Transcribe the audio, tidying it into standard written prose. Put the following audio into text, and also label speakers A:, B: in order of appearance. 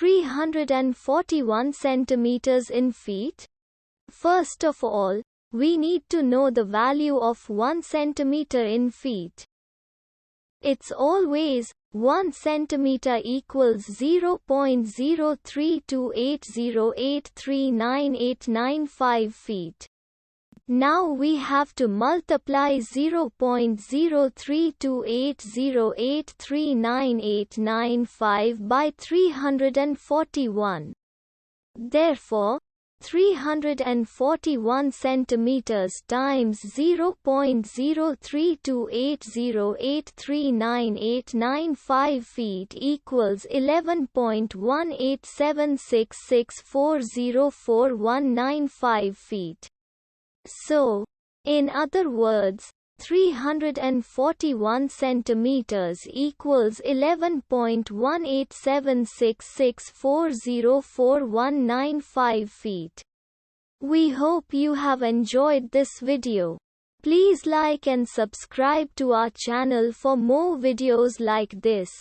A: 341 centimeters in feet? First of all, we need to know the value of 1 centimeter in feet. It's always 1 centimeter equals 0.03280839895 feet. Now we have to multiply 0.03280839895 by 341. Therefore, 341 centimeters times 0.03280839895 feet equals 11.18766404195 feet. So, in other words, 341 centimeters equals 11.18766404195 feet. We hope you have enjoyed this video. Please like and subscribe to our channel for more videos like this.